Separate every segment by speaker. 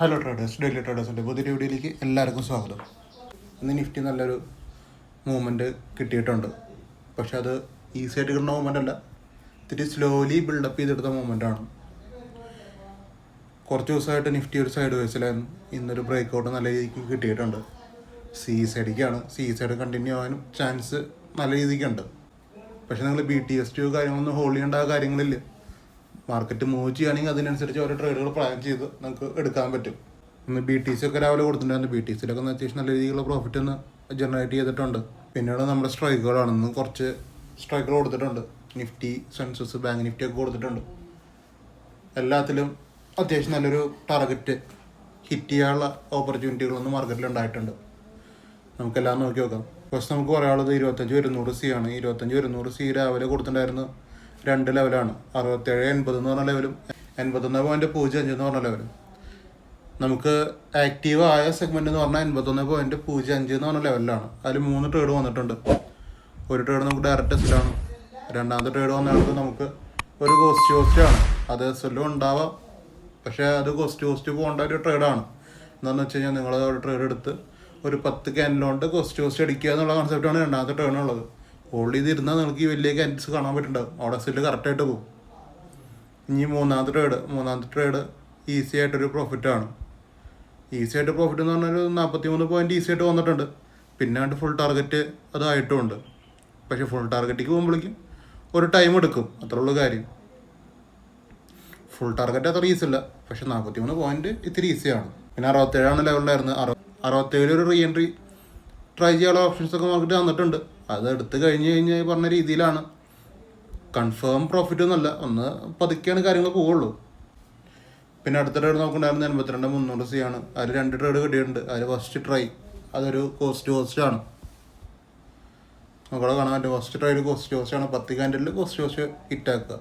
Speaker 1: Hello traders, daily ട്രേഡേഴ്സിൻ്റെ പുതിയ വീഡിയോയിലേക്ക് എല്ലാവർക്കും സ്വാഗതം. ഇന്ന് നിഫ്റ്റി നല്ലൊരു മൂവ്മെൻറ്റ് കിട്ടിയിട്ടുണ്ട്. പക്ഷെ അത് ഈസി ആയിട്ട് കിട്ടുന്ന മൂവ്മെൻ്റ് അല്ല, ഇത്തിരി സ്ലോലി ബിൽഡപ്പ് ചെയ്തെടുത്ത മൂവ്മെൻറ്റാണ്. കുറച്ച് ദിവസമായിട്ട് നിഫ്റ്റി ഒരു സൈഡ് വേസിലായിരുന്നു. ഇന്നൊരു ബ്രേക്ക് ഔട്ട് നല്ല രീതിക്ക് കിട്ടിയിട്ടുണ്ട്. സി സൈഡ് കണ്ടിന്യൂ ആവാനും ചാൻസ് നല്ല രീതിക്കുണ്ട്. പക്ഷെ നിങ്ങൾ BTS കാര്യങ്ങളൊന്നും ഹോൾഡ് ചെയ്യേണ്ട കാര്യങ്ങളില്ല. മാർക്കറ്റ് മൂവ് ചെയ്യുകയാണെങ്കിൽ അതിനനുസരിച്ച് ഓരോ ട്രേഡുകൾ പ്ലാൻ ചെയ്ത് നമുക്ക് എടുക്കാൻ പറ്റും. ഇന്ന് BTC ഒക്കെ രാവിലെ കൊടുത്തിട്ടുണ്ടായിരുന്നു. BTCയിലൊക്കെ അത്യാവശ്യം നല്ല രീതിയിലുള്ള പ്രോഫിറ്റ് ഒന്ന് ജനറേറ്റ് ചെയ്തിട്ടുണ്ട്. പിന്നീട് നമ്മുടെ സ്ട്രൈക്കുകളാണ്, ഇന്ന് കുറച്ച് സ്ട്രൈക്കുകൾ കൊടുത്തിട്ടുണ്ട്. നിഫ്റ്റി, സെൻസസ്, ബാങ്ക് നിഫ്റ്റി ഒക്കെ കൊടുത്തിട്ടുണ്ട്. എല്ലാത്തിലും അത്യാവശ്യം നല്ലൊരു ടാർഗറ്റ് ഹിറ്റ് ചെയ്യാനുള്ള ഓപ്പർച്യൂണിറ്റികളൊന്നും മാർക്കറ്റിൽ ഉണ്ടായിട്ടുണ്ട്. നമുക്കെല്ലാം നോക്കി നോക്കാം. ഫസ്റ്റ് നമുക്ക് പറയാനുള്ളത് 25-200 ആണ്. 25-200 രാവിലെ കൊടുത്തിട്ടുണ്ടായിരുന്നു. രണ്ട് ലെവലാണ്, 67-80 എന്ന് പറഞ്ഞ ലെവലും 81.05 എന്ന് പറഞ്ഞ ലെവലും. നമുക്ക് ആക്റ്റീവ് ആയ സെഗ്മെൻറ്റ് എന്ന് പറഞ്ഞാൽ 81.05 എന്ന് പറഞ്ഞ ലെവലിലാണ്. അതിൽ 3 ട്രേഡ് വന്നിട്ടുണ്ട്. ഒരു ട്രേഡ് നമുക്ക് ഡയറക്റ്റ് എസിലാണ്. രണ്ടാമത്തെ ട്രേഡ് വന്നിട്ട് നമുക്ക് ഒരു കോസ്റ്റാണ്. അത് എസ്എല്ലും ഉണ്ടാവാം, പക്ഷേ അത് കോസ്റ്റ് പോകേണ്ട ഒരു ട്രേഡാണ്. എന്താണെന്ന് വെച്ച് കഴിഞ്ഞാൽ നിങ്ങൾ ഒരു ട്രേഡ് എടുത്ത് ഒരു 10 ക്യാൻഡിലുകൊണ്ട് കോസ്റ്റ് അടിക്കുക എന്നുള്ള കോൺസെപ്റ്റാണ് രണ്ടാമത്തെ ട്രേഡിനുള്ളത്. ഹോൾഡ് ചെയ്തിരുന്നാൽ നിങ്ങൾക്ക് ഈ വലിയ ക്യാൻഡിൽസ് കാണാൻ പറ്റുന്നുണ്ടാവും. അവിടെ സെല്ല് കറക്റ്റായിട്ട് പോകും. ഇനി മൂന്നാമത്തെ ട്രേഡ് ഈസി ആയിട്ടൊരു പ്രോഫിറ്റാണ്. ഈസി ആയിട്ട് പ്രോഫിറ്റ് എന്ന് പറഞ്ഞാൽ 43 പോയിൻറ്റ് ഈസി ആയിട്ട് വന്നിട്ടുണ്ട്. പിന്നെ ഫുൾ ടാർഗറ്റ് അതായിട്ടുമുണ്ട്. പക്ഷേ ഫുൾ ടാർഗറ്റിലേക്ക് പോകുമ്പോഴേക്കും ഒരു ടൈം എടുക്കും, അത്ര ഉള്ള കാര്യം. ഫുൾ ടാർഗറ്റ് അത്ര ഈസി അല്ല, പക്ഷേ 43 പോയിൻറ്റ് ഇത്തിരി ഈസിയാണ്. പിന്നെ 67 ലെവലിലായിരുന്നു. 67 ഒരു റീ എൻട്രി ട്രൈ ചെയ്യാനുള്ള ഓപ്ഷൻസൊക്കെ മാർക്കറ്റ് തന്നിട്ടുണ്ട്. അത് എടുത്ത് കഴിഞ്ഞ് പറഞ്ഞ രീതിയിലാണ്. കൺഫേം പ്രോഫിറ്റ് ഒന്നുമല്ല, ഒന്ന് പതുക്കെയാണ് കാര്യങ്ങൾ പോവുള്ളൂ. പിന്നെ അടുത്ത ട്രേഡ് നോക്കുന്നുണ്ടായിരുന്നു 82-300 ആണ്. അതിൽ 2 ട്രേഡ് കിട്ടിയിട്ടുണ്ട്. അതിൽ ഫസ്റ്റ് ട്രൈ അതൊരു കോസ്റ്റാണ്. നമുക്കവിടെ കാണാൻ പറ്റും. ഫസ്റ്റ് ട്രൈ കോസ്റ്റാണ്. 10 ക്യാൻഡിലിൽ കോസ്റ്റ് ഹിറ്റാക്കുക.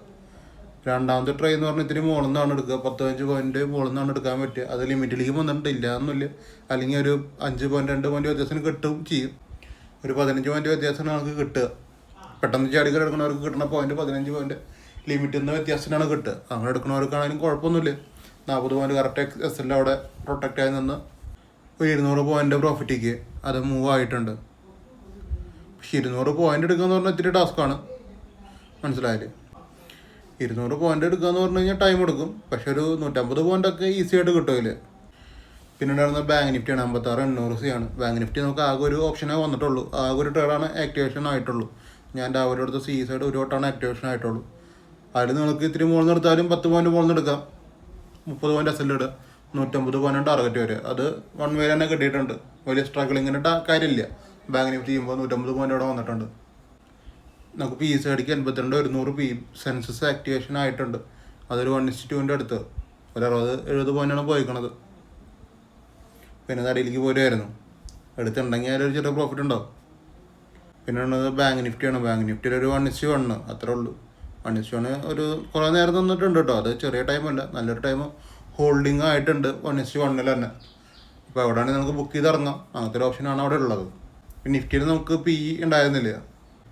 Speaker 1: രണ്ടാമത്തെ ട്രൈ എന്ന് പറഞ്ഞാൽ ഇത്തിരി മുകളിൽ നിന്നാണ് എടുക്കുക. 15 പോയിൻറ്റ് മുകളിൽ നിന്നാണ് എടുക്കാൻ പറ്റുക. അത് ലിമിറ്റിലേക്ക് വന്നിട്ടില്ല എന്നൊന്നുമില്ല. അല്ലെങ്കിൽ ഒരു 5 പോയിൻറ്റ് 2 പോയിൻറ്റ് വ്യത്യാസത്തിന് കിട്ടും ചെയ്യും. ഒരു 15 പോയിൻറ്റ് വ്യത്യാസമാണ് നമുക്ക് കിട്ടുക. പെട്ടെന്ന് ചാടിക്കൽ എടുക്കുന്നവർക്ക് കിട്ടുന്ന പോയിൻറ്റ് 15 പോയിൻറ്റ് ലിമിറ്റിൽ നിന്ന് വ്യത്യാസത്തിനാണ് കിട്ടുക. അങ്ങനെ എടുക്കുന്നവർക്കാണെങ്കിലും കുഴപ്പമൊന്നുമില്ല. 40 പോയിൻറ്റ് കറക്റ്റ് എസ്എല്ലിൽ അവിടെ പ്രൊട്ടക്റ്റ് ആയി നിന്ന് ഒരു 200 പോയിൻറ്റ് പ്രോഫിറ്റിക്ക് അത് മൂവ് ആയിട്ടുണ്ട്. പക്ഷെ 200 പോയിൻറ്റ് എടുക്കുക എന്ന് പറഞ്ഞാൽ ഇത്തിരി ടാസ്ക്കാണ്, മനസ്സിലായില്ലേ? 200 പോയിൻറ്റ് എടുക്കുക എന്ന് പറഞ്ഞു കഴിഞ്ഞാൽ ടൈം എടുക്കും. പക്ഷെ ഒരു 150 പോയിൻ്റൊക്കെ ഈസി ആയിട്ട് കിട്ടുമല്ലേ. പിന്നെ ഉണ്ടായിരുന്ന ബാങ്ക് നിഫ്റ്റിയാണ്. 56-800 ആണ്. ബാങ്ക് നിഫ്റ്റി നമുക്ക് ആകെ ഒരു ഓപ്ഷനേ വന്നിട്ടുള്ളൂ. ആകെ ഒരു ട്രേഡാണ് ആക്ടിവേഷൻ ആയിട്ടുള്ളൂ. ഞാൻ രാവിലെ എടുത്ത സൈഡ് ഒരു വട്ടമാണ് ആക്ടിവേഷൻ ആയിട്ടുള്ളൂ. അതിൽ നിങ്ങൾക്ക് ഇത്തിരി മുകളിൽ നിന്ന് എടുത്താലും 10 പോയിൻറ്റ് മുകളിൽ നിന്ന് എടുക്കാം. 30 പോയിൻറ്റ് എസ്എൽ ഇടുക, 150 പോയിൻറ്റ് ടാർഗറ്റ് വരെ. അത് 1 വേ തന്നെ കിട്ടിയിട്ടുണ്ട്. വലിയ സ്ട്രഗിളിങ്ങിന് കാര്യമില്ല. ബാങ്ക് നിഫ്റ്റി ചെയ്യുമ്പോൾ 150 പോയിൻറ്റ് അവിടെ വന്നിട്ടുണ്ട്. നമുക്ക് സൈഡിക്ക് 82-100 സെൻസസ് ആക്ടിവേഷൻ ആയിട്ടുണ്ട്. അതൊരു 1:2 അടുത്ത് ഒരു 60-70 പോയിൻ്റാണ് പോയിക്കണത്. പിന്നെ അടിയിലേക്ക് പോരുമായിരുന്നു. എടുത്തുണ്ടെങ്കിൽ അതിലൊരു ചെറിയ പ്രോഫിറ്റ് ഉണ്ടാവും. പിന്നെ ഉള്ളത് ബാങ്ക് നിഫ്റ്റിയാണ്. ബാങ്ക് നിഫ്റ്റിയിൽ ഒരു 1:1 അത്രേ ഉള്ളൂ. 1:1 ഒരു കുറേ നേരം തന്നിട്ടുണ്ട് കേട്ടോ. അത് ചെറിയ ടൈമല്ല, നല്ലൊരു ടൈം ഹോൾഡിങ് ആയിട്ടുണ്ട് 1:1 തന്നെ. അപ്പോൾ അവിടെയാണെങ്കിൽ നമുക്ക് ബുക്ക് ചെയ്ത് ഇറങ്ങാം. അങ്ങനത്തെ ഒരു ഓപ്ഷനാണ് അവിടെ ഉള്ളത്. പിന്നെ നിഫ്റ്റിയിൽ നമുക്ക് ഉണ്ടായിരുന്നില്ല.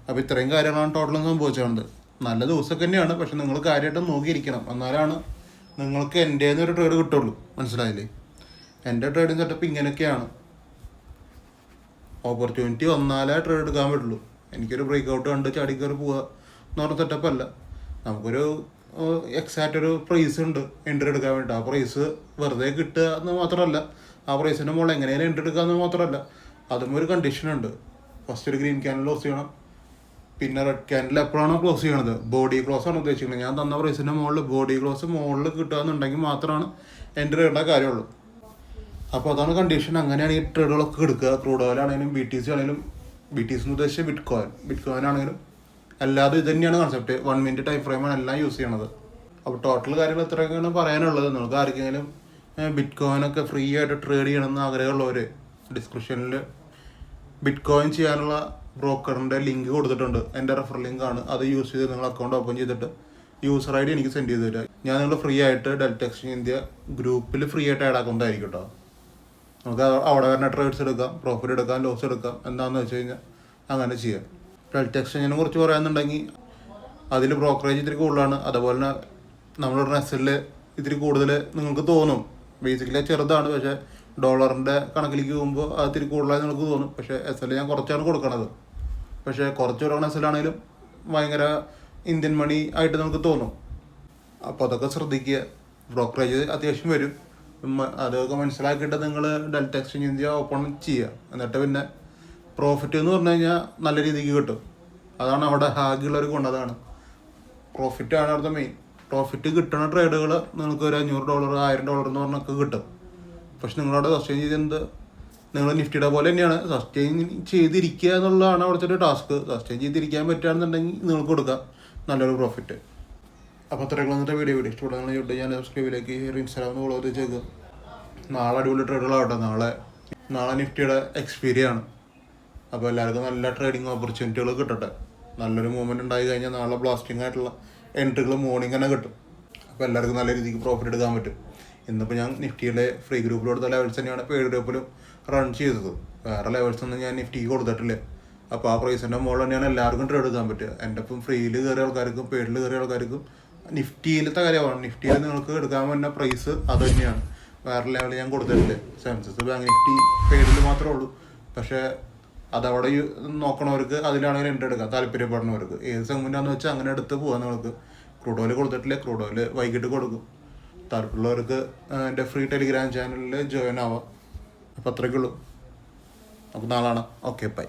Speaker 1: അപ്പോൾ ഇത്രയും കാര്യങ്ങളാണ് ടോട്ടലും സംഭവിച്ചത്. നല്ല ദിവസമൊക്കെ തന്നെയാണ്, പക്ഷെ നിങ്ങൾ കാര്യമായിട്ട് നോക്കിയിരിക്കണം. എന്നാലാണ് നിങ്ങൾക്ക് എൻ്റെ ഒരു ട്രേഡ് കിട്ടുള്ളൂ, മനസ്സിലായില്ലേ? എൻ്റെ ട്രേഡിങ് സെറ്റപ്പ് ഇങ്ങനെയൊക്കെയാണ്. ഓപ്പർച്യൂണിറ്റി വന്നാലേ ട്രേഡ് എടുക്കാൻ പറ്റുള്ളൂ. എനിക്കൊരു ബ്രേക്ക് ഔട്ട് കണ്ട് ചാടിക്കയറി പോവുക എന്ന് പറഞ്ഞ സെറ്റപ്പല്ല. നമുക്കൊരു എക്സാക്റ്റ് ഒരു പ്രൈസ് ഉണ്ട് എൻട്രി എടുക്കാൻ വേണ്ടി. ആ പ്രൈസ് വെറുതെ കിട്ടുക എന്ന് മാത്രമല്ല, ആ പ്രൈസിൻ്റെ മുകളിൽ എങ്ങനെയാലും എൻട്രി എടുക്കുക എന്ന് മാത്രമല്ല, അതും ഒരു കണ്ടീഷനുണ്ട്. ഫസ്റ്റ് ഒരു ഗ്രീൻ ക്യാൻഡിൽ ക്ലോസ് ചെയ്യണം. പിന്നെ റെഡ് ക്യാൻഡിൽ എപ്പോഴാണോ ക്ലോസ് ചെയ്യണത്, ബോഡി ക്ലോസ് ആണ് ഉദ്ദേശിക്കുന്നത്. ഞാൻ തന്ന പ്രൈസിൻ്റെ മുകളിൽ ബോഡി ക്ലോസ് മുകളിൽ കിട്ടുക എന്നുണ്ടെങ്കിൽ മാത്രമാണ് എൻട്രി ഇടേണ്ട കാര്യമുള്ളൂ. അപ്പോൾ അതാണ് കണ്ടീഷൻ. അങ്ങനെയാണ് ഈ ട്രേഡുകളൊക്കെ എടുക്കുക. ക്രൂഡ് ഓയിൽ ആണെങ്കിലും BTC ആണെങ്കിലും, BTC എന്ന് ഉദ്ദേശിച്ച ബിറ്റ്കോയിൻ ആണെങ്കിലും അല്ലാതെ ഇത് തന്നെയാണ് കൺസെപ്റ്റ്. 1 മിനിറ്റ് ടൈം ഫ്രെയിമാണ് എല്ലാം യൂസ് ചെയ്യണത്. അപ്പോൾ ടോട്ടൽ കാര്യങ്ങൾ ഇത്രയൊക്കെയാണ് പറയാനുള്ളത്. നിങ്ങൾക്ക് ആർക്കെങ്കിലും ബിറ്റ്കോയിനൊക്കെ ഫ്രീ ആയിട്ട് ട്രേഡ് ചെയ്യണമെന്ന് ആഗ്രഹമുള്ളവർ ഡിസ്ക്രിപ്ഷനിൽ ബിറ്റ്കോയിൻ ചെയ്യാനുള്ള ബ്രോക്കറിൻ്റെ ലിങ്ക് കൊടുത്തിട്ടുണ്ട്. എൻ്റെ റെഫർ ലിങ്കാണ്. അത് യൂസ് ചെയ്ത് നിങ്ങൾ അക്കൗണ്ട് ഓപ്പൺ ചെയ്തിട്ട് യൂസർ ID എനിക്ക് സെൻഡ് ചെയ്ത് തരാം. ഞാൻ നിങ്ങൾ ഫ്രീ ആയിട്ട് ഡെൽറ്റ എക്സ്ചേഞ്ച് ഇന്ത്യ ഗ്രൂപ്പിൽ ഫ്രീ ആയിട്ട് ആഡ് അക്കൗണ്ട് ആയിരിക്കും കേട്ടോ. നമുക്ക് അവിടെ വരുന്ന ട്രേഡ്സ് എടുക്കാം, പ്രോഫിറ്റ് എടുക്കാം, ലോസ് എടുക്കാം. എന്താണെന്ന് വെച്ച് കഴിഞ്ഞാൽ അങ്ങനെ ചെയ്യാം. ഡെൽറ്റ എക്സ്ചേഞ്ചിനെ കുറിച്ച് പറയാമെന്നുണ്ടെങ്കിൽ അതിൽ ബ്രോക്കറേജ് ഇത്തിരി കൂടുതലാണ്. അതുപോലെ തന്നെ നമ്മളുടെ എസ്എല്ലിൽ ഇത്തിരി കൂടുതൽ നിങ്ങൾക്ക് തോന്നും. ബേസിക്കലി ചെറുതാണ്, പക്ഷേ ഡോളറിൻ്റെ കണക്കിലേക്ക് പോകുമ്പോൾ അത് ഇത്തിരി കൂടുതലായി നിങ്ങൾക്ക് തോന്നും. പക്ഷേ SL ഞാൻ കുറച്ചാണ് കൊടുക്കണത്. പക്ഷേ കുറച്ച് കൊടുക്കണ SL ആണെങ്കിലും ഭയങ്കര ഇന്ത്യൻ മണി ആയിട്ട് നമുക്ക് തോന്നും. അപ്പോൾ അതൊക്കെ ശ്രദ്ധിക്കുക. ബ്രോക്കറേജ് അത്യാവശ്യം വരും. അതൊക്കെ മനസ്സിലാക്കിയിട്ട് നിങ്ങൾ ഡെൽറ്റ എക്സ്ചേഞ്ച് ഇന്ത്യ ഓപ്പൺ ചെയ്യുക. എന്നിട്ട് പിന്നെ പ്രോഫിറ്റ് എന്ന് പറഞ്ഞു കഴിഞ്ഞാൽ നല്ല രീതിക്ക് കിട്ടും. അതാണ് അവിടെ ഹാഗുള്ളൊരു ഗുണം. അതാണ് പ്രോഫിറ്റാണ് അവിടുത്തെ മെയിൻ. പ്രോഫിറ്റ് കിട്ടുന്ന ട്രേഡുകൾ നിങ്ങൾക്ക് ഒരു $500 $1000 എന്ന് പറഞ്ഞൊക്കെ കിട്ടും. പക്ഷെ നിങ്ങളവിടെ സസ്റ്റെയിൻ ചെയ്തത് നിങ്ങൾ നിഫ്റ്റിയുടെ പോലെ തന്നെയാണ്. സസ്റ്റെയിൻ ചെയ്തിരിക്കുക എന്നുള്ളതാണ് അവിടുത്തെ ഒരു ടാസ്ക്. സസ്റ്റെയിൻ ചെയ്തിരിക്കാൻ പറ്റുകയാണെന്നുണ്ടെങ്കിൽ നിങ്ങൾക്ക് കൊടുക്കാം നല്ലൊരു പ്രോഫിറ്റ്. അപ്പോൾ അത്രയൊക്കെ വന്നിട്ട് വീഡിയോ ഇഷ്ടപ്പെടുന്ന യൂട്യൂബ് ചാനൽ സബ്സ്ക്രൈബിലേക്ക് ഇൻസ്റ്റാഗ്രാമിൽ ഫോളോ ചെയ്ത് വെച്ചേക്കുക. നാളെ അടിപൊളി ട്രേഡുകളാവട്ടെ. നാളെ നിഫ്റ്റിയുടെ എക്സ്പീരിയ ആണ്. അപ്പോൾ എല്ലാവർക്കും നല്ല ട്രേഡിങ് ഓപ്പർച്യൂണിറ്റികൾ കിട്ടട്ടെ. നല്ലൊരു മൂവ്മെൻറ്റ് ഉണ്ടായി കഴിഞ്ഞാൽ നാളെ ബ്ലാസ്റ്റിംഗ് ആയിട്ടുള്ള എൻട്രികൾ മോർണിംഗ് തന്നെ കിട്ടും. അപ്പോൾ എല്ലാവർക്കും നല്ല രീതിക്ക് പ്രോഫിറ്റ് എടുക്കാൻ പറ്റും. ഇന്നിപ്പോൾ ഞാൻ നിഫ്റ്റിയുടെ ഫ്രീ ഗ്രൂപ്പിൽ കൊടുത്ത ലെവൽസ് തന്നെയാണ് പെയ്ഡ് ഗ്രൂപ്പിലും റൺ ചെയ്തത്. വേറെ ലെവൽസ് ഒന്നും ഞാൻ നിഫ്റ്റിക്ക് കൊടുത്തിട്ടില്ല. അപ്പോൾ ആ പ്രൈസിൻ്റെ മുകളിൽ തന്നെയാണ് എല്ലാവർക്കും ട്രേഡ് എടുക്കാൻ പറ്റുക. എൻ്റെ ഇപ്പം ഫ്രീയിൽ കയറിയ ആൾക്കാർക്കും പെയ്ഡിൽ കയറിയ ആൾക്കാർക്കും നിഫ്റ്റിയിലത്തെ കാര്യമാണ്. നിഫ്റ്റിയിൽ നിങ്ങൾക്ക് എടുക്കാൻ പറ്റുന്ന പ്രൈസ് അത് തന്നെയാണ്. വേറെ ലെവലിൽ ഞാൻ കൊടുത്തിട്ടില്ല. സെൻസസ് ബാങ്ക് നിഫ്റ്റി പെയ്ഡിൽ മാത്രമേ ഉള്ളൂ. പക്ഷേ അതവിടെ നോക്കണവർക്ക് അതിലാണെങ്കിൽ എൻട്രി എടുക്കാം. താല്പര്യപ്പെടുന്നവർക്ക് ഏത് സെഗ്മെൻറ്റാണെന്ന് വെച്ചാൽ അങ്ങനെ എടുത്ത് പോകാൻ നിങ്ങൾക്ക്. ക്രൂഡ് ഓയിൽ കൊടുത്തിട്ടില്ല. ക്രൂഡ് ഓയിൽ വൈകിട്ട് കൊടുക്കും. താല്പര്യമുള്ളവർക്ക് എൻ്റെ ഫ്രീ ടെലിഗ്രാം ചാനലിൽ ജോയിൻ ആവാം. അപ്പോൾ അത്രയ്ക്കുള്ളൂ. അപ്പോൾ നാളാണ്. Okay, by.